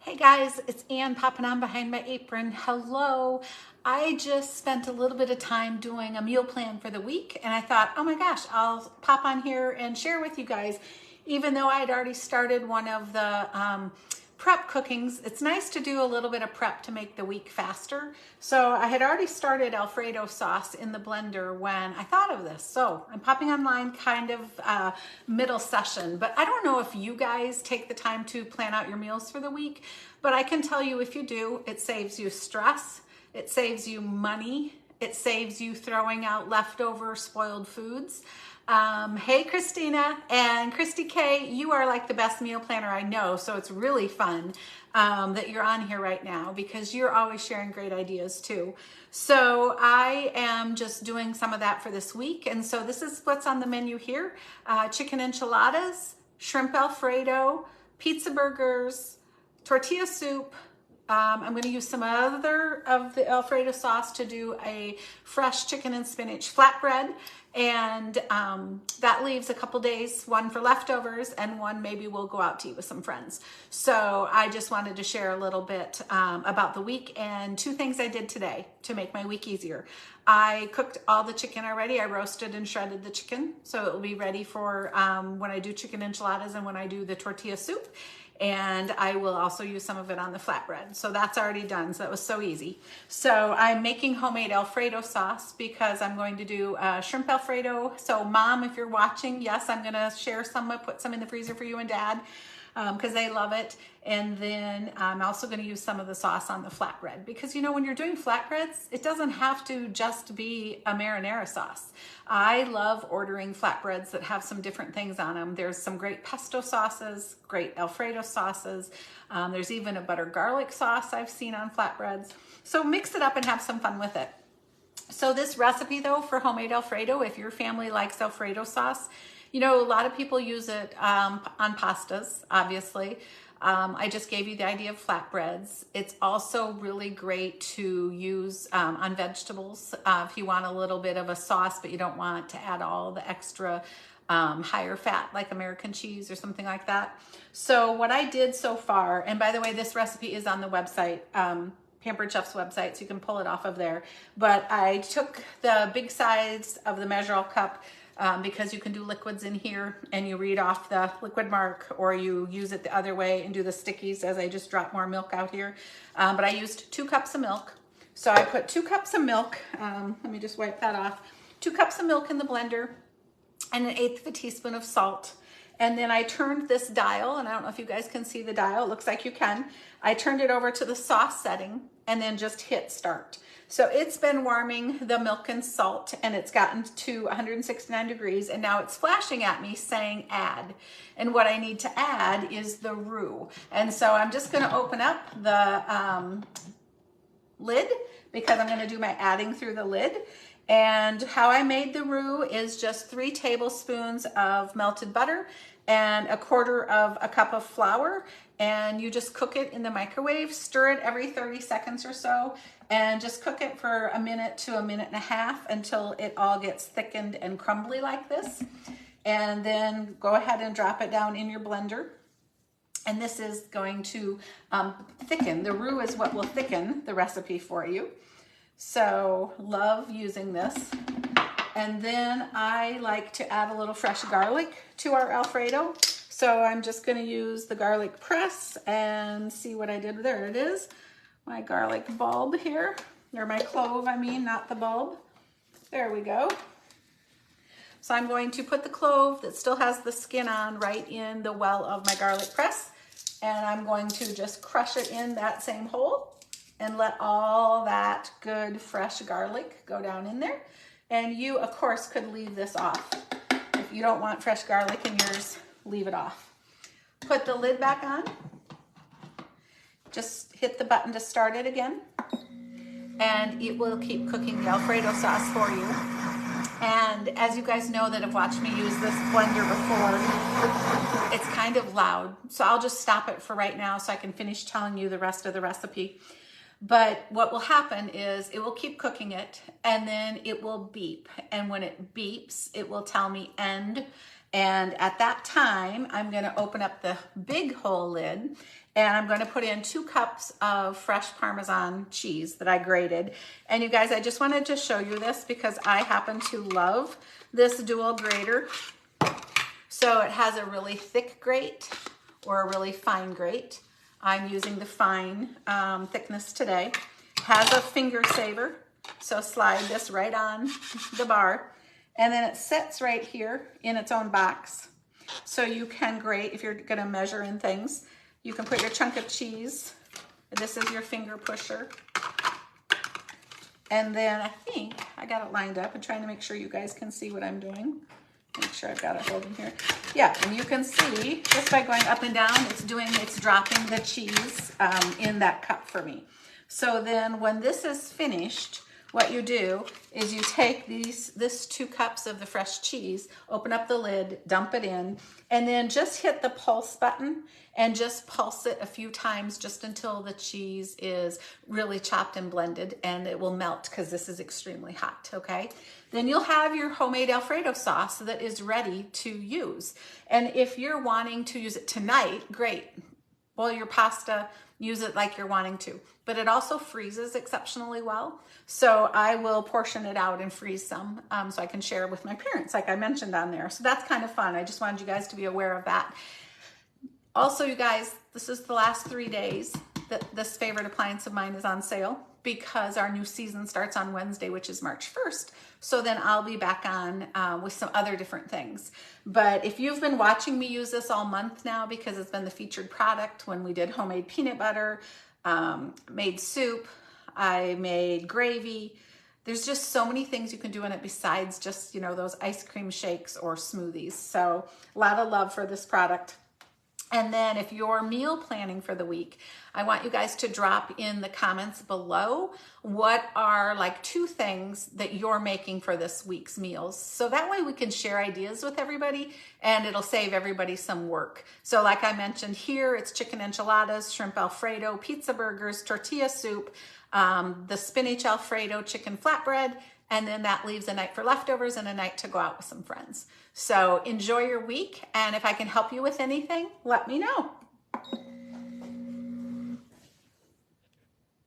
Hey guys, it's Ann popping on behind my apron. Hello. I just spent a little bit of time doing a meal plan for the week and I thought, oh my gosh, I'll pop on here and share with you guys. Even though I had already started one of the prep cookings, it's nice to do a little bit of prep to make the week faster. So I had already started Alfredo sauce in the blender when I thought of this. So I'm popping online kind of middle session, but I don't know if you guys take the time to plan out your meals for the week, but I can tell you if you do, it saves you stress, it saves you money, it saves you throwing out leftover spoiled foods. Hey Christina and Christy K, you are like the best meal planner I know, so it's really fun that you're on here right now because you're always sharing great ideas too. So I am just doing some of that for this week, and so this is what's on the menu here. Chicken enchiladas, shrimp Alfredo, pizza burgers, tortilla soup. I'm going to use some other of the Alfredo sauce to do a fresh chicken and spinach flatbread. And that leaves a couple days, one for leftovers and one maybe we'll go out to eat with some friends. So I just wanted to share a little bit about the week and two things I did today to make my week easier. I cooked all the chicken already. I roasted and shredded the chicken, so it will be ready for when I do chicken enchiladas and when I do the tortilla soup. And I will also use some of it on the flatbread. So that's already done, so that was so easy. So I'm making homemade Alfredo sauce because I'm going to do shrimp Alfredo. So Mom, if you're watching, yes, I'm gonna share some, put some in the freezer for you and Dad because they love it. And then I'm also gonna use some of the sauce on the flatbread because you know, when you're doing flatbreads, it doesn't have to just be a marinara sauce. I love ordering flatbreads that have some different things on them. There's some great pesto sauces, great Alfredo sauces. There's even a butter garlic sauce I've seen on flatbreads. So mix it up and have some fun with it. So this recipe though for homemade Alfredo, if your family likes Alfredo sauce, you know, a lot of people use it on pastas, obviously. I just gave you the idea of flatbreads. It's also really great to use on vegetables if you want a little bit of a sauce, but you don't want to add all the extra higher fat like American cheese or something like that. So what I did so far, and by the way, this recipe is on the website, Pampered Chef's website, so you can pull it off of there. But I took the big size of the measure-all cup because you can do liquids in here and you read off the liquid mark, or you use it the other way and do the stickies as I just drop more milk out here. But I used 2 cups of milk. So I put 2 cups of milk, let me just wipe that off, 2 cups of milk in the blender and 1/8 of a teaspoon of salt. And then I turned this dial, and I don't know if you guys can see the dial, it looks like you can. I turned it over to the sauce setting and then just hit start. So it's been warming the milk and salt and it's gotten to 169 degrees and now it's flashing at me saying add. And what I need to add is the roux. And so I'm just gonna open up the lid because I'm gonna do my adding through the lid. And how I made the roux is just 3 tablespoons of melted butter and 1/4 of a cup of flour. And you just cook it in the microwave, stir it every 30 seconds or so, and just cook it for 1 minute to 1.5 minutes until it all gets thickened and crumbly like this. And then go ahead and drop it down in your blender. And this is going to thicken. The roux is what will thicken the recipe for you. So love using this. And then I like to add a little fresh garlic to our Alfredo. So I'm just gonna use the garlic press and see what I did. There it is, my garlic bulb here, or my clove, I mean, not the bulb. There we go. So I'm going to put the clove that still has the skin on right in the well of my garlic press. And I'm going to just crush it in that same hole and let all that good fresh garlic go down in there. And you, of course, could leave this off. If you don't want fresh garlic in yours, leave it off. Put the lid back on. Just hit the button to start it again. And it will keep cooking the Alfredo sauce for you. And as you guys know that have watched me use this blender before, it's kind of loud. So I'll just stop it for right now so I can finish telling you the rest of the recipe. But what will happen is it will keep cooking it and then it will beep. And when it beeps, it will tell me end. And at that time, I'm gonna open up the big hole lid and I'm gonna put in 2 cups of fresh Parmesan cheese that I grated. And you guys, I just wanted to show you this because I happen to love this dual grater. So it has a really thick grate or a really fine grate. I'm using the fine thickness today. Has a finger saver, so slide this right on the bar. And then it sits right here in its own box. So you can grate, if you're gonna measure in things, you can put your chunk of cheese. This is your finger pusher. And then I think I got it lined up. I'm trying to make sure you guys can see what I'm doing. Make sure I've got it holding here. Yeah, and you can see just by going up and down, it's dropping the cheese in that cup for me. So then when this is finished, what you do is you take this 2 cups of the fresh cheese, open up the lid, dump it in, and then just hit the pulse button and just pulse it a few times just until the cheese is really chopped and blended, and it will melt because this is extremely hot, okay? Then you'll have your homemade Alfredo sauce that is ready to use. And if you're wanting to use it tonight, great. Boil your pasta, use it like you're wanting to. But it also freezes exceptionally well. So I will portion it out and freeze some so I can share with my parents, like I mentioned on there. So that's kind of fun. I just wanted you guys to be aware of that. Also, you guys, this is the last 3 days that this favorite appliance of mine is on sale because our new season starts on Wednesday, which is March 1st. So then I'll be back on with some other different things. But if you've been watching me use this all month now, because it's been the featured product when we did homemade peanut butter, made soup, I made gravy. There's just so many things you can do in it besides just, you know, those ice cream shakes or smoothies. So a lot of love for this product. And then if you're meal planning for the week, I want you guys to drop in the comments below what are like 2 things that you're making for this week's meals. So that way we can share ideas with everybody and it'll save everybody some work. So like I mentioned here, it's chicken enchiladas, shrimp Alfredo, pizza burgers, tortilla soup, the spinach Alfredo, chicken flatbread, and then that leaves a night for leftovers and a night to go out with some friends. So enjoy your week, and if I can help you with anything, let me know.